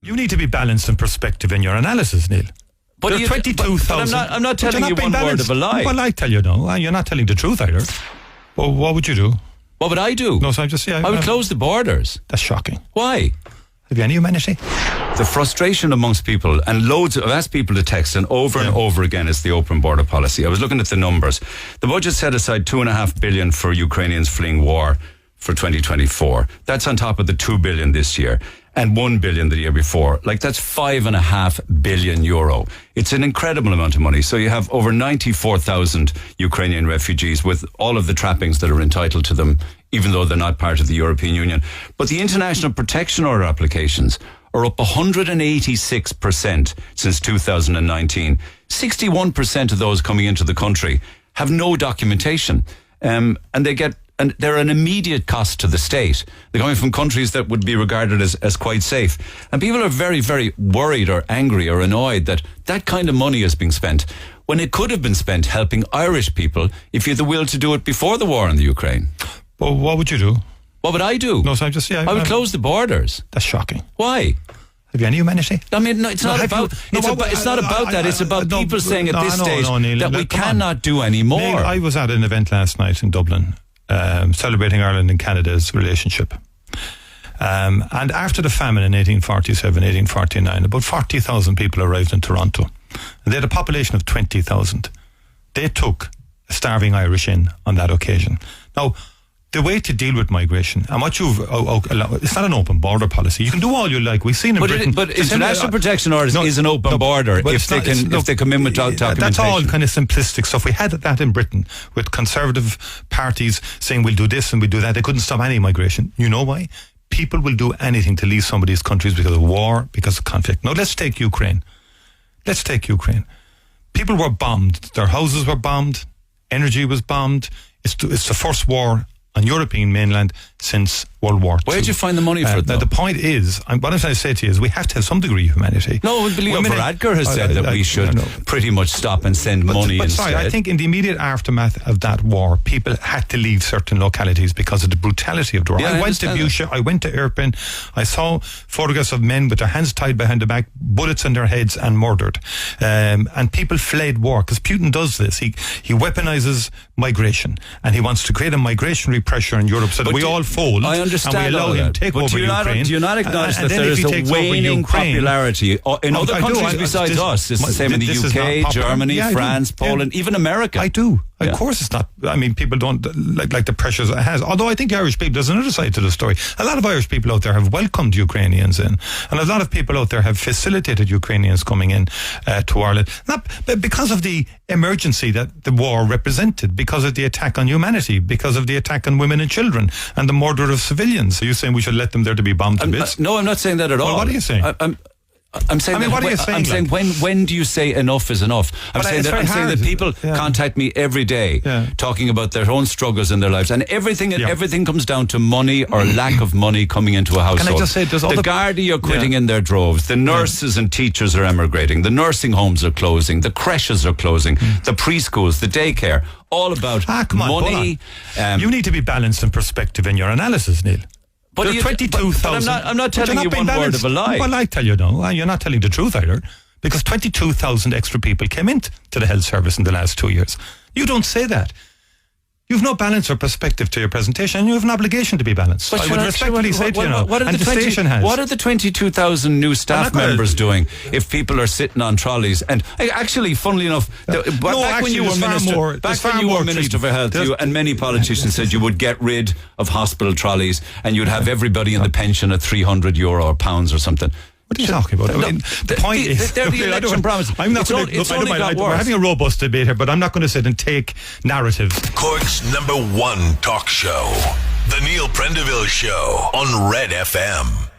You need to be balanced in perspective in your analysis, Neil. But there are 22,000. I'm not telling you one word of a lie. Well, I tell you no. You're not telling the truth either. Well, what would you do? What would I do? No, so I'm just saying. I would close the borders. That's shocking. Why? Have you any humanity? The frustration amongst people, and I've asked people to text, and over again, is the open border policy. I was looking at the numbers. The budget set aside $2.5 billion for Ukrainians fleeing war for 2024. That's on top of the $2 billion this year and $1 billion the year before. Like, that's €5.5 billion. It's an incredible amount of money. So you have over 94,000 Ukrainian refugees with all of the trappings that are entitled to them, even though they're not part of the European Union. But the international protection order applications are up 186% since 2019. 61% of those coming into the country have no documentation. And they're an immediate cost to the state. They're coming from countries that would be regarded as quite safe. And people are very, very worried or angry or annoyed that that kind of money is being spent when it could have been spent helping Irish people if you had the will to do it before the war in the Ukraine. Well, what would you do? What would I do? No, so I'm just saying. I would close the borders. That's shocking. Why? Have you any humanity? I mean, no, it's not about that. It's about people saying at this stage that we cannot do any more. Neil, I was at an event last night in Dublin, celebrating Ireland and Canada's relationship. And after the famine in 1847, 1849, about 40,000 people arrived in Toronto. And they had a population of 20,000. They took a starving Irish in on that occasion. Now, the way to deal with migration, and what it's not an open border policy. You can do all you like. We've seen in Britain. But international protection orders is an open border if they come in with documentation. That's all kind of simplistic stuff. We had that in Britain with conservative parties saying we'll do this and we'll do that. They couldn't stop any migration. You know why? People will do anything to leave some of these countries because of war, because of conflict. Now, let's take Ukraine. People were bombed. Their houses were bombed. Energy was bombed. It's the first war on European mainland since World War II. Where did you find the money for it, though? The point is, what I'm trying to say to you is we have to have some degree of humanity. No, Leo Varadkar has said that we should pretty much stop and send money instead. I think in the immediate aftermath of that war, people had to leave certain localities because of the brutality of the war. Yeah, I went to Busha, I went to Irpin, I saw photographs of men with their hands tied behind the back, bullets in their heads and murdered. And people fled war because Putin does this. He weaponizes migration and he wants to create a migrationary pressure in Europe so that we all fold. I understand and we allow him to take over Ukraine. Do you not acknowledge that there is a waning popularity in other countries besides us? It's the same in the UK, Germany, France, Poland, even America. I do. Of course it's not. I mean, people don't like the pressures it has. Although I think the Irish people, there's another side to the story. A lot of Irish people out there have welcomed Ukrainians in. And a lot of people out there have facilitated Ukrainians coming in to Ireland. Not because of the emergency that the war represented, because of the attack on humanity, because of the attack on women and children, and the murder of civilians. Are you saying we should let them there to be bombed to bits? No, I'm not saying that at all. Well, what are you saying? I'm saying. what are you saying? I'm saying when do you say enough is enough? I'm saying that people contact me every day talking about their own struggles in their lives, and everything comes down to money or lack of money coming into a household. Can I just say, the Gardaí are quitting in their droves. The nurses and teachers are emigrating. The nursing homes are closing. The creches are closing. The preschools, the daycare, all about money. You need to be balanced in perspective in your analysis, Neil. But there are 22,000. I'm not telling you one word of a lie. Well, I tell you no. You're not telling the truth either. Because 22,000 extra people came into the health service in the last 2 years. You don't say that. You've no balance or perspective to your presentation, and you have an obligation to be balanced. I would respectfully say to you now, and the station has. What are the 22,000 new staff members doing if people are sitting on trolleys? And actually, funnily enough, back when you were Minister for Health, you and many politicians said you would get rid of hospital trolleys and you'd have everybody in the pension at €300 or pounds or something. What are you talking about? I mean, the point is, they're the election promises. We're having a robust debate here, but I'm not going to sit and take narrative. Cork's #1 talk show, The Neil Prendeville Show on Red FM.